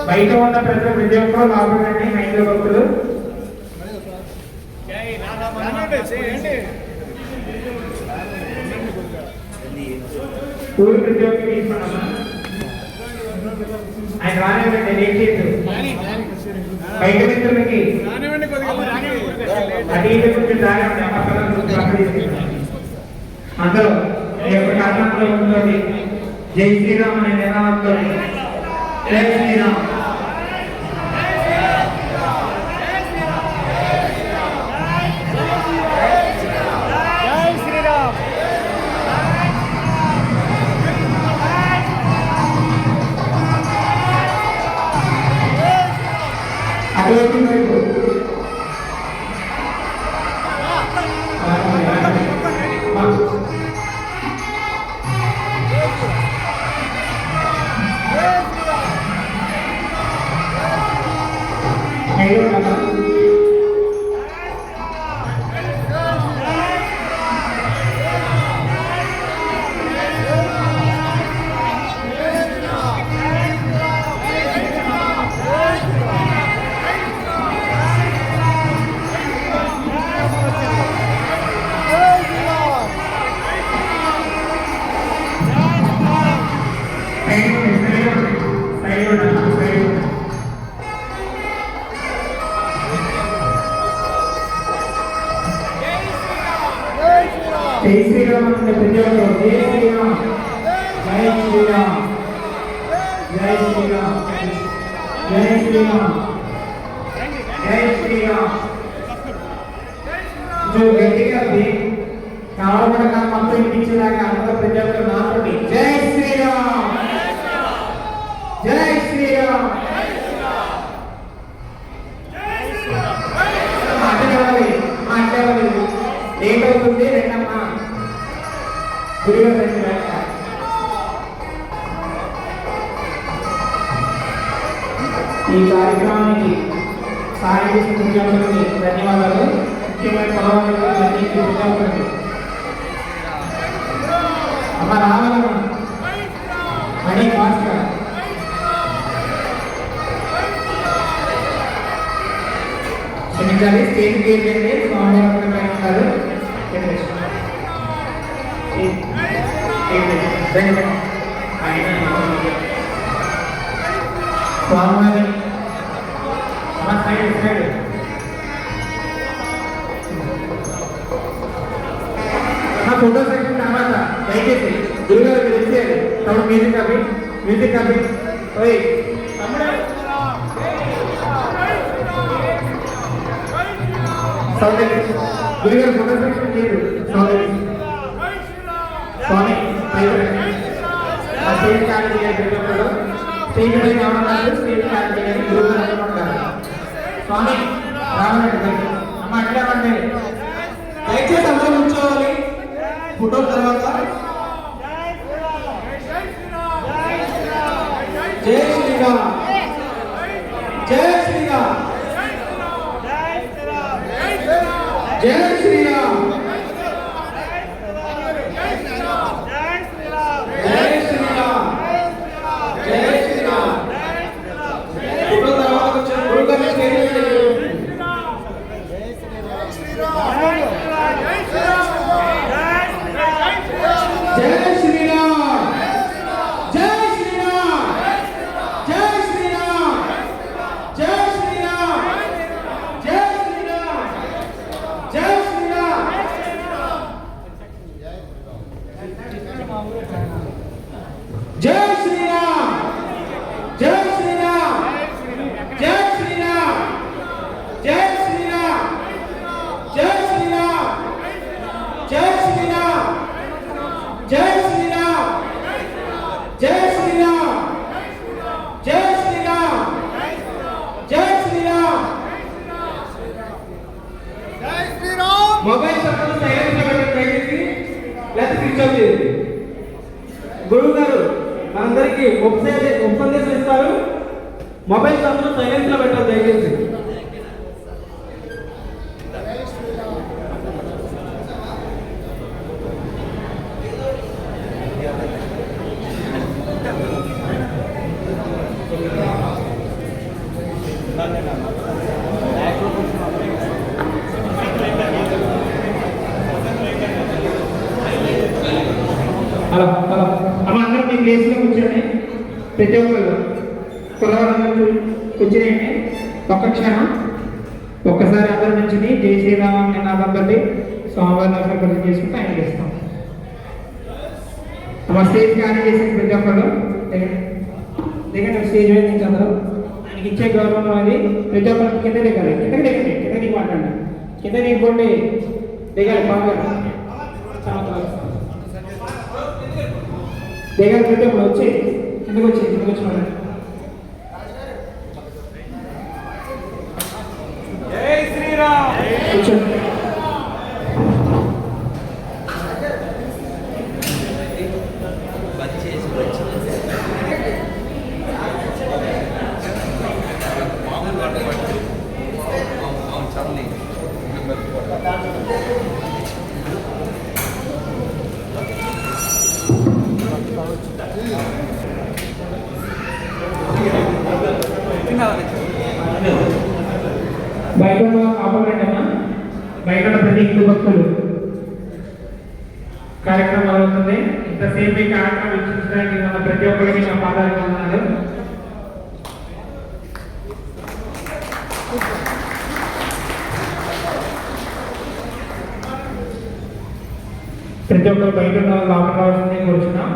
బయట ఉన్న ప్రజలు ప్రతి ఒక్కరు లాభండి మైండ్ భక్తులు ఊరు ప్రతి ఒక్కరు తీసుకున్నామా ఆయన రానివ్వండి లేచేది బయట మిత్రులకి అది కొంచెం రానివ్వండి అందరూ కర్ణంలో ఉంటుంది జై శ్రీరామ్ అనే నినాదంతో జై శ్రీరామ్ జై శ్రీరామ్ అంటే ప్రతి ఒక్కరు జై శ్రీరామ్ జై శ్రీరామ్ జై శ్రీరామ్ జై శ్రీరామ్ జై శ్రీరామ్ जो గట్టిగా కావడగా మొత్తం ఇచ్చేలాగా అందరూ ప్రతి ఒక్కరు నాతోటి జై శ్రీరామ్ జై శ్రీరామ్ మాట్లాడాలి లేట్ అవుతుంది రెండమ్మా గురుగారు ఈ కార్యక్రమానికి సహాయం చేసిన ఉద్యోగులకి ధన్యవాదాలు. ముఖ్యమైన పదవులకి ఉద్యోగులకి అమ్మ రావాలమ్మ మణి భాస్కర్ క్షమించాలి స్టేజ్ గేట్ అంటే స్వామివారి ఉన్నారు స్వామివారి ఫోటో సెక్షన్ తర్వాత దయచేసి గురుగారు మీరు ఇచ్చేయాలి తప్పుడు మ్యూజిక్ కాపీ ఓయ్ గురుగారు ఫోటో సెక్షన్ లేదు స్వామి స్టేజ్ కార్డు స్టేజ్ పై రావడం స్టేజ్ కార్డు గురుగారు స్వామి రావాలండి అమ్మ అట్లామండి దయచేసి అందరూ కూర్చోవాలి ఫోటో తర్వాత జై శ్రీరామ్ జై శ్రీరామ్ జై శ్రీరామ్ జై శ్రీరామ్ జై శ్రీరామ్ ఫోటో తర్వాత గురుగారు మొబైల్ ఫోన్ సైలెంట్ లో పెట్టండి లేకపోతే స్విచ్ ఆఫ్ చేయండి. గురువు గారు మనందరికీ ఉపదేశం ఇస్తారు. మొబైల్ ఫోన్ సైలెంట్ లో పెట్టండి దయచేసి. హలో హలో అమ్మ అందరూ మీ ప్లేస్లో కూర్చోండి. ప్రతి ఒక్కరు కులవారందరూ కూర్చునేయండి. ఒక్క క్షణం ఒక్కసారి అందరి నుంచి జై శ్రీరామ నినాదంతో స్వామివారిని అసలు చేసుకుంటూ ఆయన చేస్తాం. అమ్మ స్టేజ్ కానీ చేసిన ప్రతి ఒక్కరు దిగండి. స్టేజ్ మీద నుంచి అందరూ ఆయనకి ఇచ్చే గౌరవం అది ప్రతి ఒక్కరు కింద దిగాలి. కిందకి దిగండి. కింద దిగి మాట్లాడండి. కింద దిగిపోండి. దిగాలి బాగా దిగాలి. ప్రతి ఒక్కరు వచ్చి కిందకి వచ్చి మాట్లాడండి. జై శ్రీరామ్. కూర్చోండి. బయట కాపాడండి. బయట ప్రతి హిందూ భక్తులు కార్యక్రమం అవుతుంది. ఇంతసేపు ఈ కార్యక్రమం వీక్షించడానికి మన ప్రతి ఒక్కరికి నా పాదాలు వందనాలు. ప్రతి ఒక్కరు బయట ఉన్న వాళ్ళు లోపల రావాల్సిందే కూర్చున్నాం.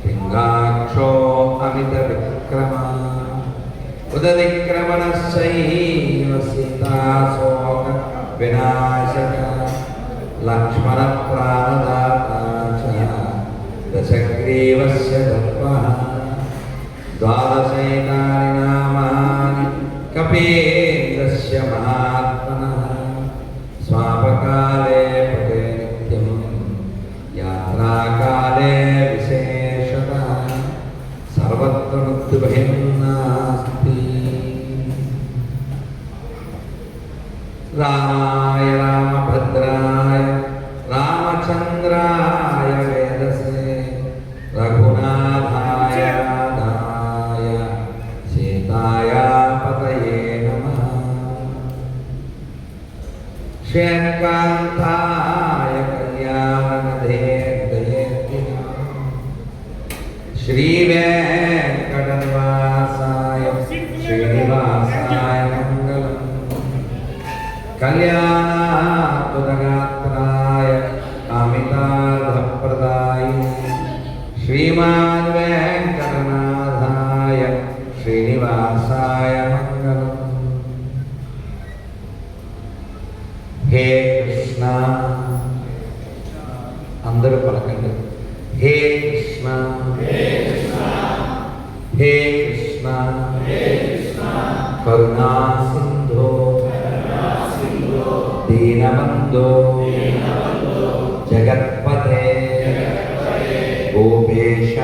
పింగాక్షో అమిత విక్రమ ఉదవిక్రమణశైవ సీతాశోక వినాశక లక్ష్మణ ప్రాణదాత దశగ్రీవస్య దర్పః ద్వాదశైతాని నామాని కపీంద్రస్య మహాత్మనః స్వాపకాలే పటే నిత్యం యాత్రాకాలే విశేషతః సర్వత్ర మృత్యుభయన్నాస్తి. రామాయ రామభద్రాయ రామచంద్రాయ వేదసే రఘునాథాయ నాథాయ సీతాయ పతయే నమః. శ్రీకాంతాయ కళ్యాణనిధేర్దయేర్తినాం శ్రీవేంకటనివాసాయ శ్రీనివాసాయ మంగళం. కళ్యాణాత్మగాత్రాయ కామితార్థప్రదాయ శ్రీమాన్ వెంకటనాథాయ శ్రీనివాసాయ మంగళం. హే కృష్ణ అందరూ పలకండి. హే కృష్ణ హే కృష్ణ కరుణా సింధో దీనబంధో జగత్పతే గోపేశ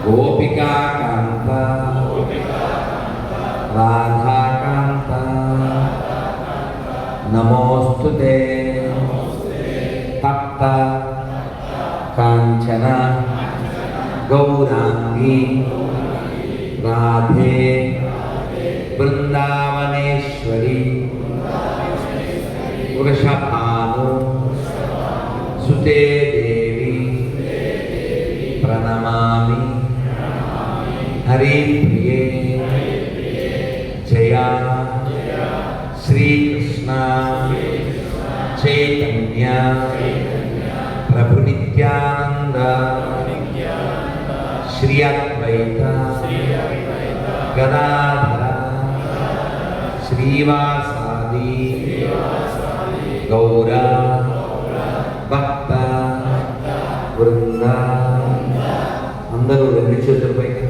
గోపికాకాంత రాధాకాంత నమోస్తుతే తప్త కాంచన గౌరాంగి రాధే బృందావనేశ్వరి వృషభాను సుతే దేవి ప్రణమామి. హరిప్రియే జయ శ్రీకృష్ణ చైతన్య ప్రభు నిత్యానంద శ్రీ అద్వైత గదాధర శ్రీవాసాది గౌర భక్త వృంద. అందరూ రెండు చేతుల పైకి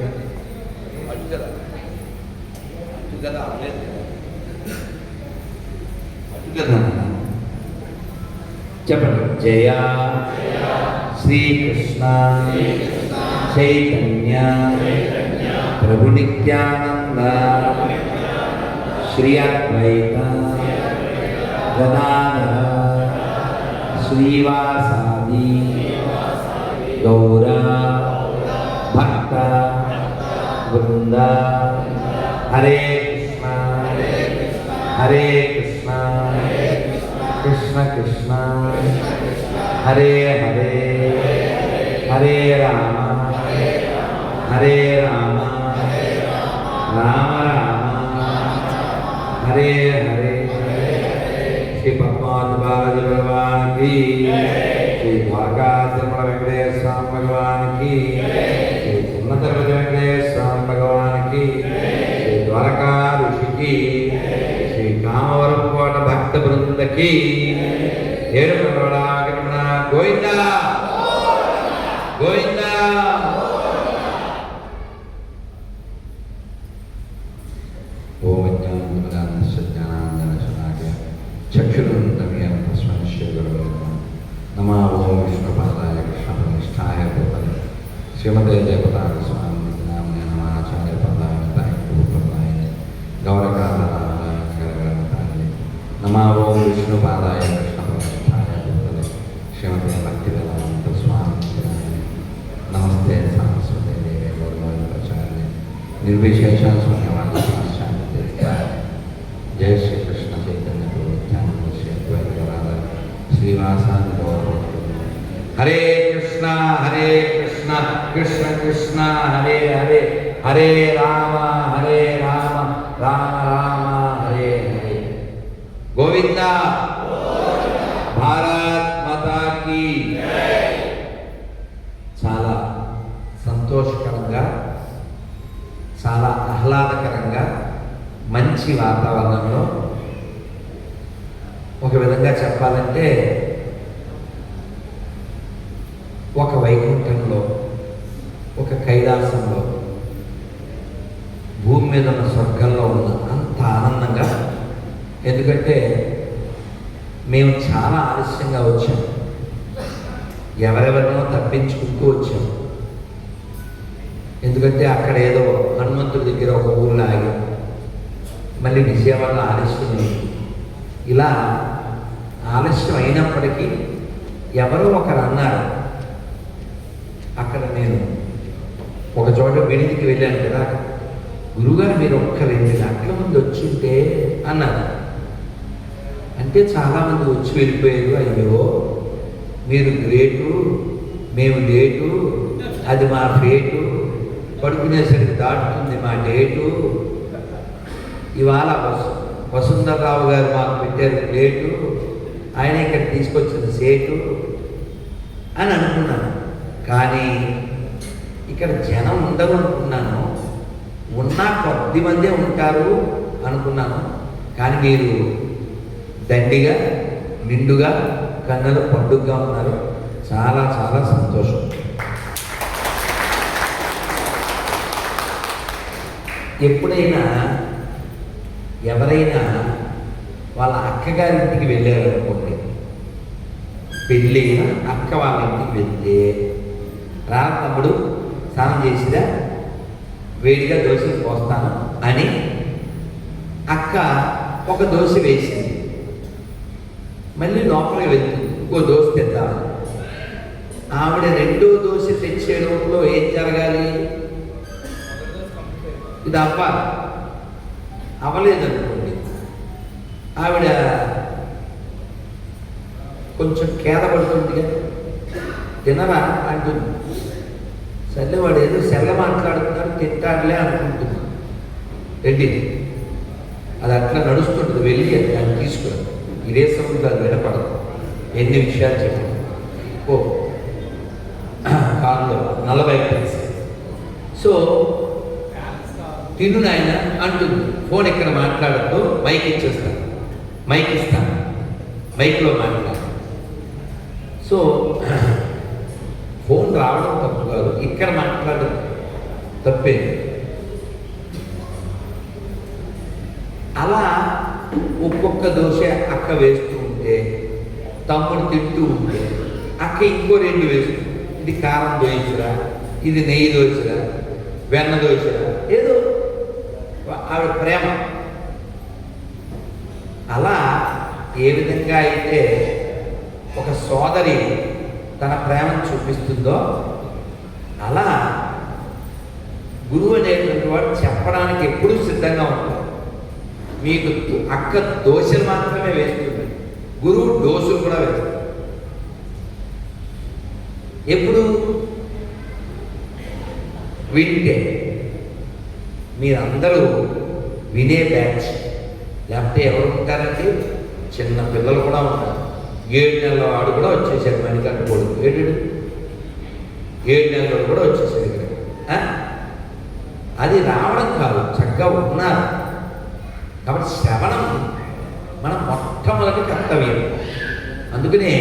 చెప్పండి. జయ శ్రీకృష్ణ చైతన్య ప్రభు నిత్యానంద శ్రీ అద్వైత గదాధర శ్రీవాసాది గౌర భక్త వృంద హరే కృష్ణ హరే కృష్ణ కృష్ణ కృష్ణ హరే హరే హరే రామ హరే రామ రామ రామ హరే హరే శ్రీ పద్మావతి బాలాజీ భగవాన్ కి శ్రీ ద్వారకా తిరుమల వెంకటేశ్వర స్వామి భగవాన్ కి శ్రీ చిన్న తిరుపతి వెంకటేశ్వర స్వామి భగవాన్ కి శ్రీ ద్వారకా ఋషికి శ్రీ కామవరం కోట భక్త బృందకి ఏడుకొండల వెంకటరమణ గోవింద గోవింద. ఓం జ్ఞానాంజనశలాకయ చక్షురుంతమేన తస్మై శ్రీ గురవే నమః. నమో ఓం విష్ణుపాదాయ కృష్ణప్రనిష్ఠాయ భూతలే శ్రీమతే జయపతాక స్వామి నామ్నే నమాచార్య పదాయ తాయ భూపదాయ గౌరకాంతరాయ గరగరమతాయ. నమో ఓం విష్ణుపాదాయ కృష్ణప్రనిష్ఠాయ భూతలే శ్రీమతే భక్తివేదాంత స్వామి నమస్తే సరస్వతే దేవే గౌరవాచార్య నిర్విశేష శూన్యవాద జయ శ్రీ కృష్ణ చైతన్య నిత్యానంద శ్రీ అద్వైత రాధా శ్రీవాసాది గౌరవ. హరే కృష్ణ కృష్ణ కృష్ణ హరే హరే హరే రామ రామ రామ హరే హరే. గోవింద భారత్ మాతా కీ. చాలా సంతోషకరంగా చాలా ఆహ్లాదకరంగా మంచి వాతావరణంలో, ఒక విధంగా చెప్పాలంటే ఒక వైకుంఠంలో, ఒక కైలాసంలో, భూమి మీద ఉన్న స్వర్గంలో ఉన్న అంత ఆనందంగా. ఎందుకంటే మేము చాలా ఆలస్యంగా వచ్చాం, ఎవరెవరినో తప్పించుకుంటూ వచ్చాం. ఎందుకంటే అక్కడ ఏదో హనుమంతుడి దగ్గర ఒక ఊళ్ళో ఆగి మళ్ళీ విజయవాడలో ఆలస్యం. ఇలా ఆలస్యం అయినప్పటికీ ఎవరో ఒకరు అన్నారు, అక్కడ నేను ఒక చోట విడిదికి వెళ్ళాను కదా, గురుగారు మీరు ఒక్క 2 గంటల ముందు వచ్చుంటే అన్నారు. అంటే చాలామంది వచ్చి వెళ్ళిపోయారు. అయ్యో మీరు గ్రేటు, మేము లేటు, అది మా ఫేటు, పడుకునేసరికి దాటుతుంది మా డేటు, ఇవాళ వసుంధరరావు గారు మాకు పెట్టారు ప్లేటు, ఆయన ఇక్కడ తీసుకొచ్చిన సేటు అని అనుకున్నాను. కానీ ఇక్కడ జనం ఉండరు అనుకున్నాను, ఉన్నా కొద్ది మందే ఉంటారు అనుకున్నాను. కానీ మీరు దండిగా నిండుగా కన్నుల పండుగగా ఉన్నారు. చాలా చాలా సంతోషం. ఎప్పుడైనా ఎవరైనా వాళ్ళ అక్కగారింటికి వెళ్ళారనుకోండి, పెళ్ళైన అక్క వాళ్ళ ఇంటికి వెళ్తే, రా తమ్ముడు స్నానం చేసిరా, వేడిగా దోశలు పోస్తాను అని అక్క ఒక దోశ వేసింది. మళ్ళీ లోపలికి వెళ్తుంది, ఇంకో దోశ తెద్దామని. ఆవిడ 2వ దోశ తెచ్చే లోపల ఏం జరగాలి? ఇది అవ్వాలి. అవ్వలేదనుకోండి, ఆవిడ కొంచెం కేద పడుతుందిగా, తినరా అంటుంది. సర్లే వాడు ఏదో సెల్ల మాట్లాడుతున్నాడు, తింటాడులే అనుకుంటున్నాను. రెడ్డి అది అట్లా నడుస్తుంటుంది. వెళ్ళి దాన్ని తీసుకురా, ఇదే సమయంలో అది వినపడదు. ఎన్ని విషయాలు చెప్పండి. ఓ కారులో 40 సో తిను నాయన అంటుంది. ఫోన్ ఇక్కడ మాట్లాడద్దు, మైక్ ఇచ్చేస్తాను, మైక్ ఇస్తాను, మైక్లో మాట్లాడు. సో ఫోన్ రావడం తప్పు కాదు, ఇక్కడ మాట్లాడడం తప్పే. అలా ఒక్కొక్క దోశ అక్క వేస్తూ ఉంటే, తమ్ముడు తింటూ ఉంటే, అక్క ఇంకో 2 వేస్తుంది. ఇది కారం దోశరా, ఇది నెయ్యి దోశరా, వెన్న దోశరా, ఏదో ఆవిడ ప్రేమ. అలా ఏ విధంగా అయితే ఒక సోదరి తన ప్రేమను చూపిస్తుందో అలా గురువు అనేటువంటి వాడు చెప్పడానికి ఎప్పుడూ సిద్ధంగా ఉంటాడు. మీకు అక్క దోశలు మాత్రమే వేస్తుంది, గురువు డోసులు కూడా వేస్తాడు. ఎప్పుడు వింటే మీరందరూ వినే బ్యాచ్, లేకపోతే ఎవరు ఉంటారండి? చిన్న పిల్లలు కూడా ఉంటారు. 7 నెలల వాడు కూడా వచ్చేసాడు, మణికంఠ కొడుకు 7 నెలల వాడు కూడా వచ్చేసాడు ఇక్కడ. అది రావడం కాదు, చక్కగా ఉన్నారు. కాబట్టి శ్రవణం మన మొట్టమొదటి కర్తవ్యం. అందుకనే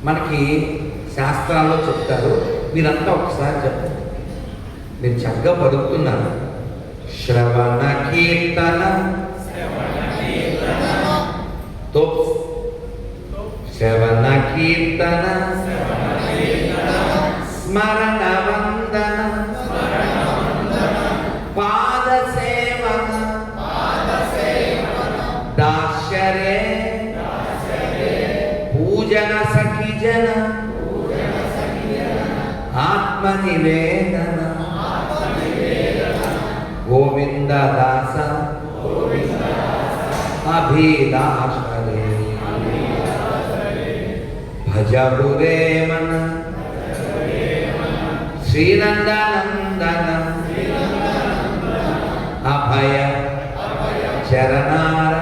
మనకి శాస్త్రాల్లో చెప్తారు, మీరంతా ఒకసారి చెప్పండి. మీరు చక్కగా పలుకుతున్నారు. శ్రవణ కీర్తన శ్రవణ కీర్తన స్మరణ వందన పాద సేవన దాశరే పూజన సఖిజన ఆత్మనివేదన గోవింద దాస అభిలాషరే భజబురే మన శ్రీనందనందన అభయ చరణార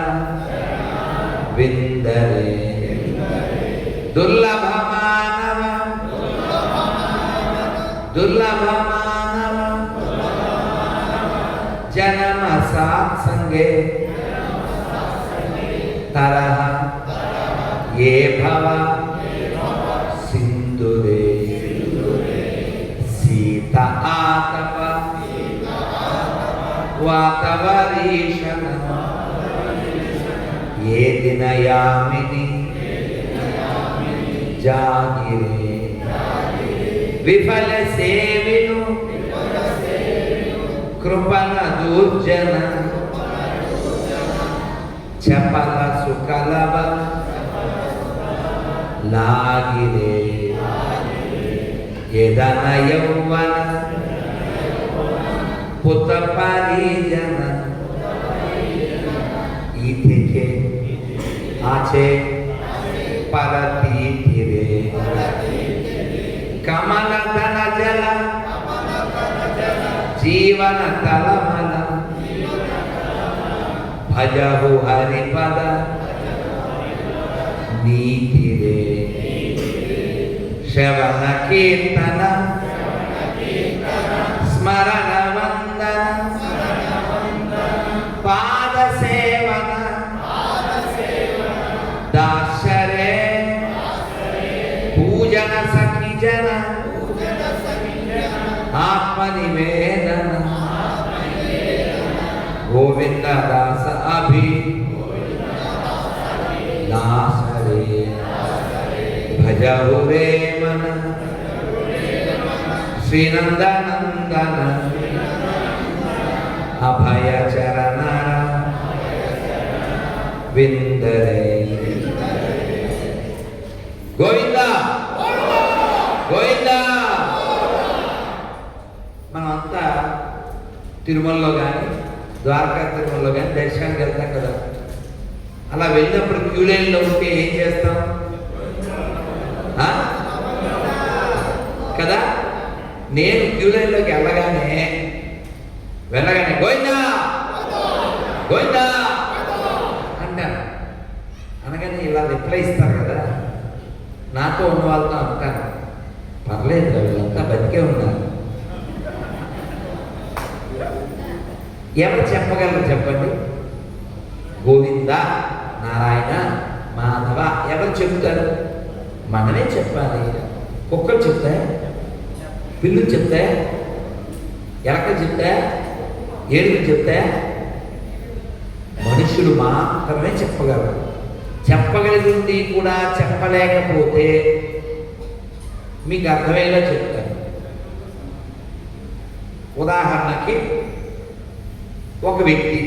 విందరే దుర్లభ మానవ జనమ సాత్సంగే తరహ ఏ భవ సింధురే సీత ఆతప వాతవరీషణ ఏ దినయామిని జాగిరే విఫల సేవిను కృపణ దుర్జన చపల సుకలవ లాగిరే యదన యౌవన పుత పరిజన ఈతికే ఆచే పరతీతిరే కమల ధన జల జీవన తలమల భజహు హరిపద నీతిరే శ్రవణ కీర్తన స్మరణ వందన పాద సేవన దాశరే పూజన సఖిజన ఆత్మనివేదన గోవింద దాస అభి నాసరే భజహురే మన శ్రీనందనందన అభయ చరణ విందరే గోవింద గోవింద. మనమంతా తిరుమలలో కానీ ద్వారకా తిరుమలలో కానీ దర్శనానికి వెళ్తాం కదా. అలా వెళ్ళినప్పుడు క్యూ లైన్లో ఉంటే ఏం చేస్తాం కదా? నేను క్యూ లైన్లోకి వెళ్ళగానే గోవిందా గోవిందా అంటాను. అనగానే ఇలా రిప్లై ఇస్తారు కదా. నాతో ఉన్న వాళ్ళతో అంటాను, పర్లేదు వీళ్ళంతా బతికే ఉన్నారు. ఎవరు చెప్పగలరు చెప్పండి? గోవింద, నారాయణ, మాధవ ఎవరు చెప్తారు? మనమే చెప్పాలి. కుక్కలు చెప్తాయి, పిల్లులు చెప్తాయి, ఎలకలు చెప్తాయి, ఏడుగులు చెప్తాయి. మనుషులు మాత్రమే చెప్పగలరు. చెప్పగలిగింది కూడా చెప్పలేకపోతే మీకు అర్థమయ్యేలా చెప్తాను. ఉదాహరణకి ఒక వ్యక్తి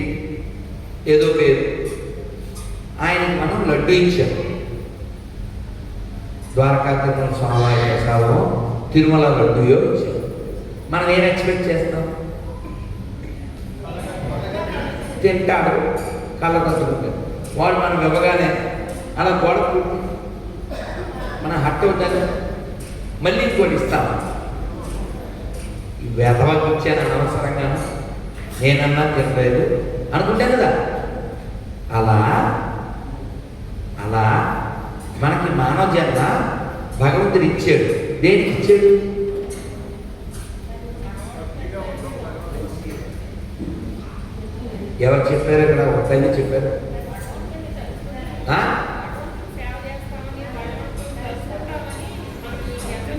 ఏదో పేరు, ఆయనకి మనం లడ్డు ఇచ్చాం. ద్వారకా తిరుమల స్వామివారి ప్రసాదం తిరుమల లడ్డూయో ఇచ్చారు. మనం ఏం ఎక్స్పెక్ట్ చేస్తాం? తింటాడు, కళ్ళ కట్టుకుంటాడు. వాడు మనం ఇవ్వగానే అలా గోడ పుట్టి మనం హట్ అవుతాను, మళ్ళీ ఇంకోటి ఇస్తాము. ఈ వేదవాకి ఇచ్చాను అనవసరంగా, నేనన్నా తినలేదు అనుకుంటాను కదా. అలా అలా మనకి మానవ జన్మ భగవంతుడు ఇచ్చాడు. దేనికి ఇచ్చాడు? ఎవరు చెప్పారు? ఇక్కడ ఒక తల్లి చెప్పారు.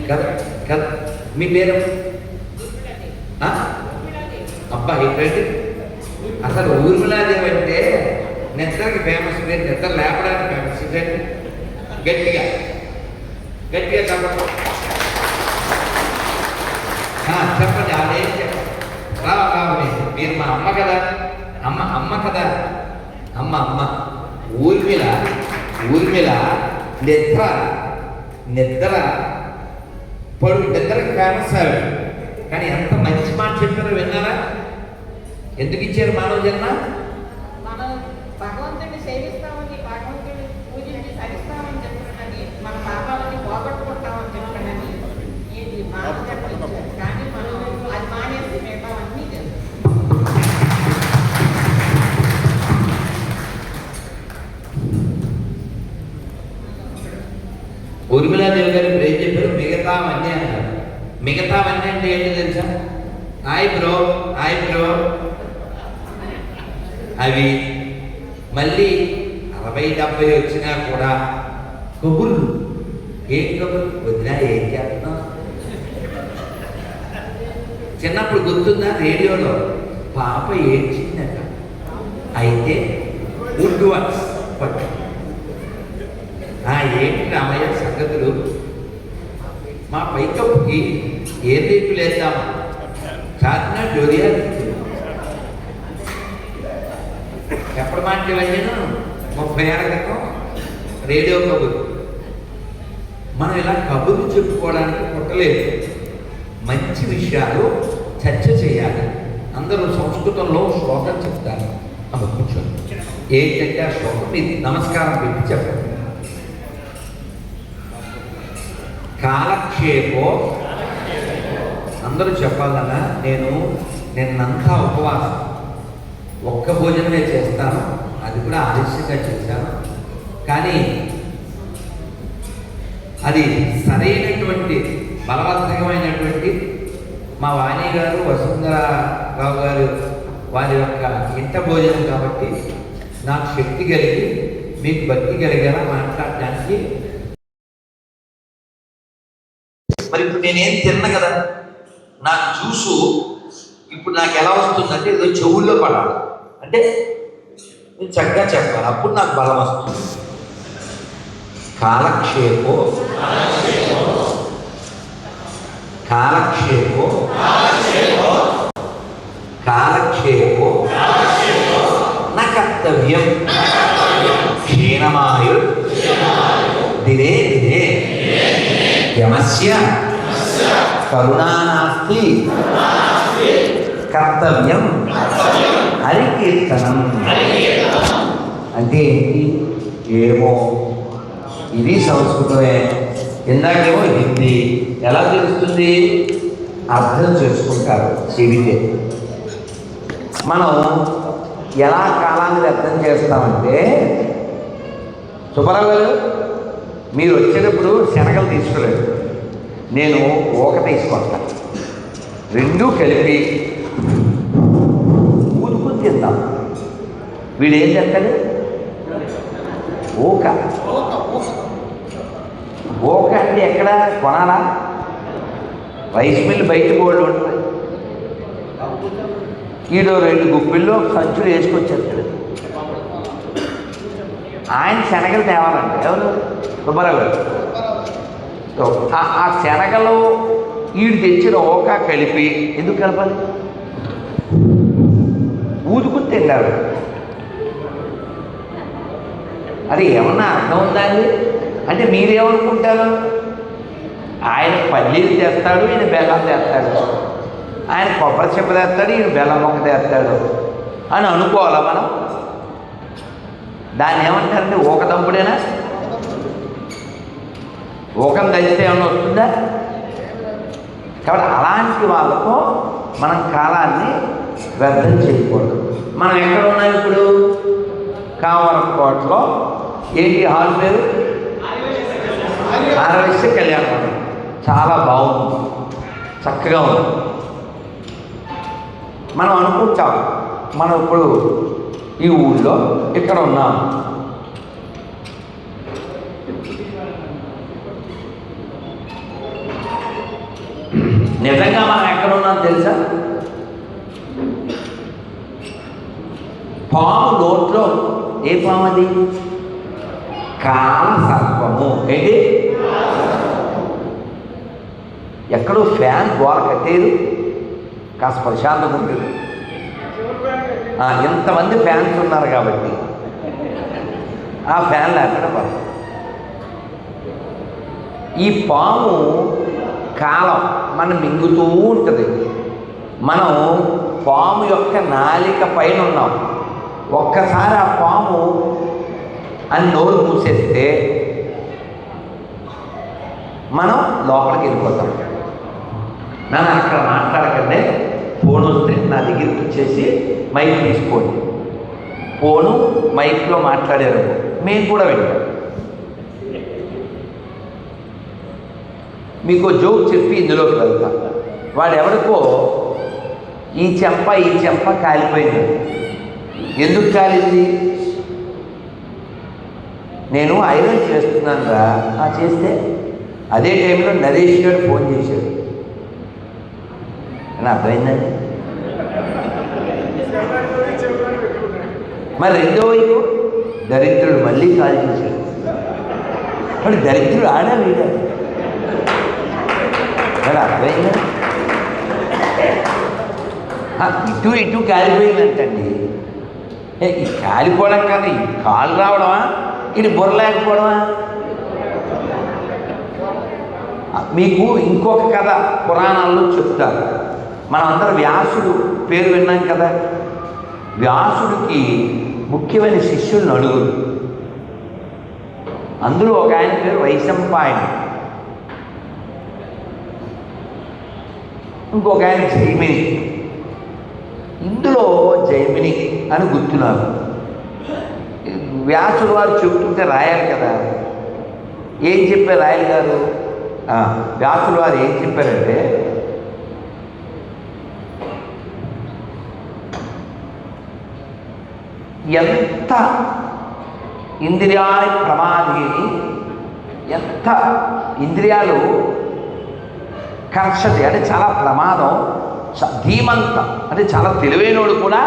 కదా కదా. మీ పేరు అబ్బా ఏంటండి? అసలు ఊర్మిళాదేవి అంటే నిద్రకి ఫేమస్ పేరు, నిద్ర లేపడానికి ఫేమస్. ఇదండి గట్టిగా గట్టిగా చెప్పండి. చెప్పండి, అదేం చెప్పండి. రావాలి, మీరు మా అమ్మ కదా, అమ్మ కదా, అమ్మ ఊర్మిళ నిద్ర నిద్రకి ఫేమస్ ఆవిడ. కానీ ఎంత మంచి మాట చెప్పారో విన్నారా? ఎందుకు ఇచ్చారు మానవ జన్మ? మనం భగవంతుడిని సేవిస్తామని, భగవంతుడిని పూజించి సరిస్తామని చెప్పానని, మన పాపాలని పోగొట్టుకుంటామని చెప్పానని ఇది మానవ జన్మ ఇచ్చారు. కానీ మనం అది మానేసి మిగతావన్నీ చేస్తాం. ఊర్మిళాదేవి గారు ఇప్పుడు ఏం చెప్పారు? మిగతావన్నీ అన్నారు. మిగతావన్నీ అంటే ఏంటి తెలుసా? హాయ్ బ్రో అవి మళ్ళీ 60-70 వచ్చినా కూడా కబుర్లు. ఏం కబుర్లు? వదినా ఏం చేస్తున్నావు? చిన్నప్పుడు గుర్తుందా? రేడియోలో పాప ఏడ్చిందట, అయితే ఉర్దూ వర్డ్స్ పట్టు. ఏంటి రామయ్య సంగతులు? మా పైకప్పుకి ఏ రేపు లేద్దామా? చార్నా డోరియా ఎప్పుడు మాట్లాడాను? 30 ఏళ్ళ క్రితం రేడియో కబుర్లు. మనం ఇలా కబుర్లు చెప్పుకోవడానికి పుట్టలేదు. మంచి విషయాలు చర్చ చేయాలి. అందరూ సంస్కృతంలో శ్లోకం చెప్తారు. అమ్మ కూర్చోండి. ఏంటంటే ఆ శ్లోకం ఇది నమస్కారం పెట్టి చెప్పండి. కాలక్షేపో, అందరూ చెప్పాలన్నా నేను నిన్నంతా ఉపవాసం, ఒక్క భోజనమే చేస్తాను, అది కూడా ఆలస్యంగా చేశాను. కానీ అది సరైనటువంటి బలవంతకమైనటువంటి మా వాణి గారు, వసుంధరారావు గారు వారి యొక్క ఇంట భోజనం కాబట్టి నాకు శక్తి కలిగి మీకు భక్తి కలిగేలా మాట్లాడడానికి. మరి ఇప్పుడు నేనేం తిన్నా కదా, నాకు జ్యూసు ఇప్పుడు నాకు ఎలా వస్తుందంటే ఏదో చెవుల్లో పడాలి. అంటే నేను చక్కగా చెప్పాలి, అప్పుడు నాకు బలం వస్తుంది. కాలక్షేపో నా కర్తవ్యం క్షీణమాయు దినే దినే యమస్య కరుణానాస్తి కర్తవ్యం హరికీర్తనం. అంటే ఏంటి? ఏమో ఇది సంస్కృతమే, ఇందాకేమో హిందీ. ఎలా తెలుస్తుంది? అర్థం చేసుకుంటారు చెబితే. మనం ఎలా కాలాన్ని అర్థం చేస్తామంటే, సుబ్బారావు గారు మీరు వచ్చేటప్పుడు శనగలు తీసుకోలేదు, నేను ఊక తీసుకొస్తాను. రెండూ కలిపి ఊదుకుని తిందాం. వీడేం చేస్తాడు? ఊక అంటే ఎక్కడ కొనాలా? రైస్ మిల్ బయట బోర్డు ఉంటుంది. ఈడో 2 గుప్పిల్లో సంచులు వేసుకొచ్చేస్తాడు. ఆయన శనగలు తేవాలంటే ఎవరు? సుబ్బారావు గారు. ఆ శనగలు ఈడు తెచ్చిన ఓక కలిపి ఎందుకు కలపాలి? ఊదుకుని తిన్నారు. అది ఏమన్నా అర్థం ఉందా అండి? అంటే మీరేమనుకుంటారు? ఆయన పల్లీలు తెస్తాడు, ఈయన బెల్లం తెస్తాడు, ఆయన కొబ్బరి చెప్ప తెస్తాడు, ఈయన బెల్లం మొక్క తెస్తాడు అని అనుకోవాలా మనం? దాన్ని ఏమంటారంటే ఊకదంపుడేనా? ఊకం దంచితే ఏమన్నా వస్తుందా? కాబట్టి అలాంటి వాళ్ళతో మనం కాలాన్ని వ్యర్థం చేయకూడదు. మనం ఎక్కడ ఉన్నాం ఇప్పుడు? కామరకోటలో. ఏంటి హాల్ పేరు? ఆరవేశ్య కళ్యాణం. చాలా బాగుంది, చక్కగా ఉంది. మనం అనుకుంటాం మనం ఇప్పుడు ఈ ఊళ్ళో ఇక్కడ ఉన్నాం. నిజంగా మనం ఎక్కడ ఉన్నాం తెలుసా? పాము నోట్లో. ఏ పాము అది? కాల సర్పము. ఏంటి? ఎక్కడో ఫ్యాన్ గోడ కట్టేది, కాస్త ప్రశాంతంగా ఉంటుంది. ఎంతమంది ఫ్యాన్స్ ఉన్నారు కాబట్టి ఆ ఫ్యాన్ లేకుండా పడదు. ఈ పాము కాలం మనం మింగుతూ ఉంటుంది. మనం పాము యొక్క నాలిక పైన ఉన్నాం. ఒక్కసారి ఆ పాము అని నోరు మూసేస్తే మనం లోపలికి వెళ్ళిపోతాం. నన్ను అక్కడ మాట్లాడకండి, ఫోన్ వస్తే నా దగ్గరికి వచ్చేసి మైక్ తీసుకోండి. ఫోను మైక్లో మాట్లాడారు, మేము కూడా వింటాం. మీకు జోక్ చెప్పి ఇందులోకి వెళ్తాం. వాడు ఎవరికో ఈ చెంప కాలిపోయింది. ఎందుకు కాలింది? నేను ఐరన్ చేస్తున్నాను రా. చేస్తే అదే టైంలో నరేష్ గారు ఫోన్ చేశాడు. అని అర్థమైందండి. మరి రెండో వైపు దరిద్రుడు మళ్ళీ కాల్ చేశాడు. మరి దరిద్రుడు ఆడా వీడా? మరి అర్థమైందా? ఇటు కాలిపోయిందంటండి. ఈ కాలిపోవడం కానీ కాలు రావడమా, ఇది బుర్ర లేకపోవడమా? మీకు ఇంకొక కథ పురాణాల్లో చెప్తారు. మనమందరం వ్యాసుడు పేరు విన్నాం కదా. వ్యాసుడికి ముఖ్యమైన శిష్యులు నలుగురు. అందులో ఒక ఆయన పేరు వైశంపాయనుడు, ఇంకొక ఆయన జైమిని. ఇందులో జైమిని అని గుర్తున్నారు. వ్యాసుడు వారు చెబుతుంటే రాయాలి కదా. ఏం చెప్పారు రాయలు గారు? వ్యాసుడు వారు ఏం చెప్పారంటే, ఎంత ఇంద్రియాల ప్రమాదీని, ఎంత ఇంద్రియాలు కర్షతి అంటే చాలా ప్రమాదం, ధీమంత అంటే చాలా తెలివైనోడు కూడా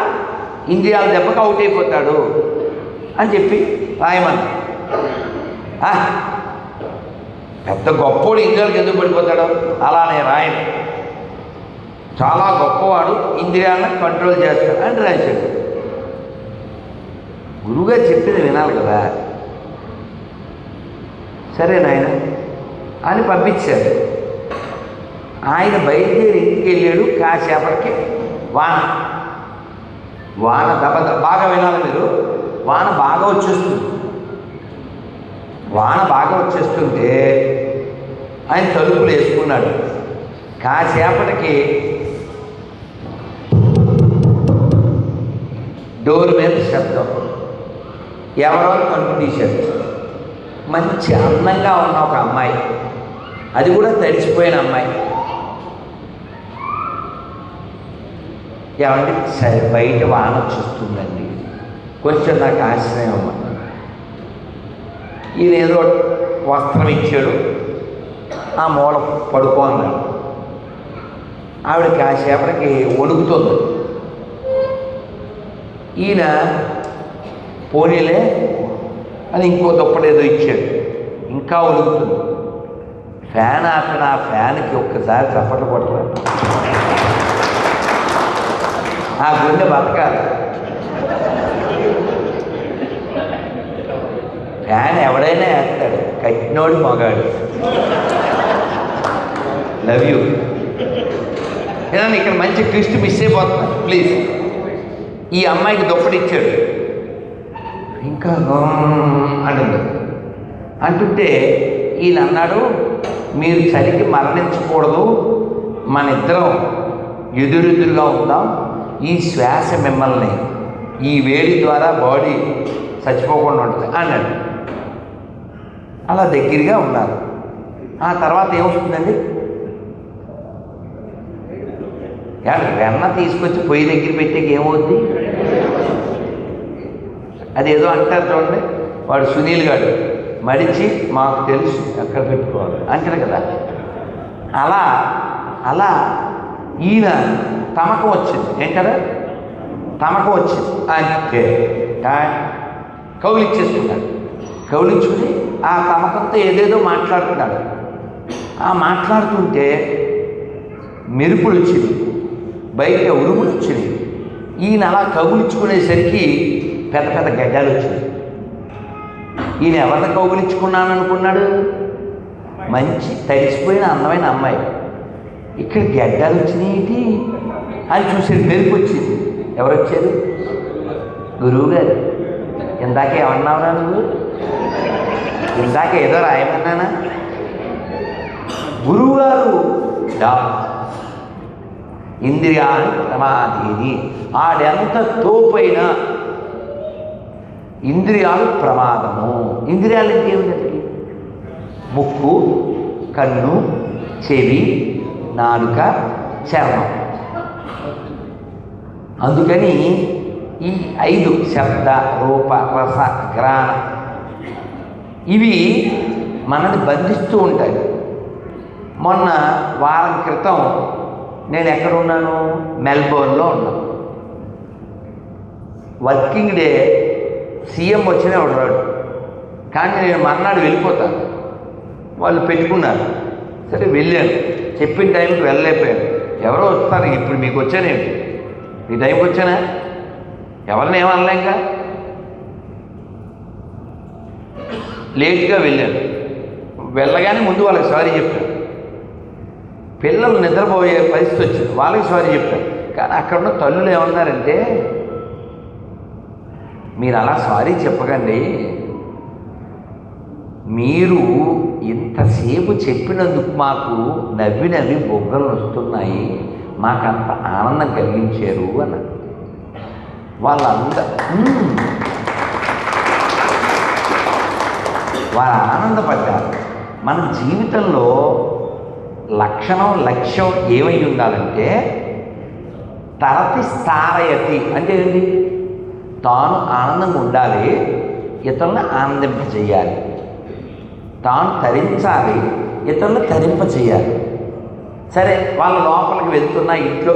ఇంద్రియాల దెబ్బకు అవుట్ అయిపోతాడు అని చెప్పి రాయమని. పెద్ద గొప్పోడు ఇంద్రియాలకు ఎందుకు పడిపోతాడు? అలానే రాయను. చాలా గొప్పవాడు ఇంద్రియాలను కంట్రోల్ చేస్తాడు అని రాశాడు. గురువుగారు చెప్పింది వినాలి కదా. సరే నాయన అని పంపించారు. ఆయన బయలుదేరి ఇంటికి వెళ్ళాడు. కాసేపటికి వాన బాగా వినాలి మీరు. వాన బాగా వచ్చేస్తుంటే ఆయన తలుపులు వేసుకున్నాడు. కాసేపటికి డోర్ మీద శబ్దం. ఎవరో తలుపు తీశాడు. మంచి అందంగా ఉన్న ఒక అమ్మాయి, అది కూడా తడిసిపోయిన అమ్మాయి. ఏమంటే సరే బయట వాన వచ్చేస్తుందండి, కొంచెం నాకు ఆశ్రయం అమ్మ. ఈయన ఏదో వస్త్రం ఇచ్చాడు, ఆ మూల పడుకో అన్నాడు. ఆవిడ కాసేపటికి వణుకుతుంది. ఈయన పోనీలే అని ఇంకో దుప్పటేదో ఇచ్చాడు, ఇంకా వణుకుతుంది. ఫ్యాన్ ఆపిన ఆ ఫ్యాన్కి ఒక్కసారి చప్పట్లు కొట్టలేదు. ఆ గుండె బతకాలి. ఫ్యాన్ ఎవడైనా వేస్తాడు, కట్టినోడు మగాడు. Love you. ఏదన్నా ఇక్కడ మంచి ట్విస్ట్ మిస్ అయిపోతున్నాను ప్లీజ్. ఈ అమ్మాయికి దుప్పటి ఇచ్చాడు, ఇంకా అంటుంది. అంటుంటే ఈయన అన్నాడు, మీరు చలికి మరణించకూడదు, మన ఇద్దరం ఎదురెదురుగా ఉందాం, ఈ శ్వాస మిమ్మల్ని ఈ వేడి ద్వారా బాడీ చచ్చిపోకుండా ఉంటుంది అన్నాడు. అలా దగ్గరగా ఉన్నారు. ఆ తర్వాత ఏమవుతుందండి? వెన్న తీసుకొచ్చి పొయ్యి దగ్గర పెట్టేకి ఏమవుద్ది? అదేదో అంటారు చూడండి, వాడు సునీల్ గారు మడిచి మాకు తెలుసు ఎక్కడ పెట్టుకోవాలి అంటారు కదా. అలా అలా ఈయన తమకం వచ్చింది. ఏంటారా? తమకం వచ్చింది. అంటే కౌలిచ్చేసుకున్నాడు. కౌలించుకుని ఆ తమకంతో ఏదేదో మాట్లాడుతున్నాడు. ఆ మాట్లాడుతుంటే మెరుపులు వచ్చింది, బయట ఉరుములు వచ్చినాయి. ఈయన అలా కౌలించుకునేసరికి పెద్ద పెద్ద గడ్డాలు వచ్చినాయి. ఈయన ఎవరిని కౌగిలించుకున్నాను అనుకున్నాడు? మంచి తడిసిపోయిన అందమైన అమ్మాయి. ఇక్కడ గడ్డాలు వచ్చినాయి అని చూసాడు. మెరుపు వచ్చింది. ఎవరు వచ్చారు? గురువు గారు. ఇందాక ఏమన్నావురా నువ్వు? ఇందాక ఏదో రాయమన్నానా? గురువు గారు ఇంద్రియాలు ప్రమాదేది. ఆడెంత తోపైనా ఇంద్రియాలు ప్రమాదము. ఇంద్రియాలు ఇంకేమిటండి? ముక్కు, కన్ను, చెవి, నాలుక, చర్మం. అందుకని ఈ 5 శబ్ద, రూప, రస, గ్రాణ ఇవి మనల్ని బంధిస్తూ ఉంటాయి. మొన్న వారం క్రితం నేను ఎక్కడున్నాను? మెల్బోర్న్లో ఉన్నాను. వర్కింగ్ డే, సీఎం వచ్చిన ఎవడు రాడు, కానీ నేను మర్నాడు వెళ్ళిపోతాను. వాళ్ళు పెట్టుకున్నారు. సరే వెళ్ళాను. చెప్పిన టైంకి వెళ్ళలేకపోయాను. ఎవరో వస్తారు. ఇప్పుడు మీకు వచ్చానేంటి? ఈ టైంకి వచ్చానా? ఎవరిని ఏమనలేక లేట్గా వెళ్ళాను. వెళ్ళగానే ముందు వాళ్ళకి సారీ చెప్పాను. పిల్లలు నిద్రపోయే పరిస్థితి వచ్చింది, వాళ్ళకి సారీ చెప్పాను. కానీ అక్కడ ఉన్న తల్లులు ఏమన్నారంటే, మీరు అలా సారీ చెప్పకండి, మీరు ఇంతసేపు చెప్పినందుకు మాకు నవ్వి నవ్వి బొగ్గలు వస్తున్నాయి, మాకంత ఆనందం కలిగించారు అన్నారు. వాళ్ళు ఆనందపడ్డారు. మన జీవితంలో లక్ష్యం ఏమై ఉండాలంటే, తరతి స్థారయతి అంటే ఏంటి? తాను ఆనందంగా ఉండాలి, ఇతరులను ఆనందింపజేయాలి. తాను తరించాలి, ఇతరులను తరింపజేయాలి. సరే, వాళ్ళ లోపలికి వెళ్తున్నా ఇంట్లో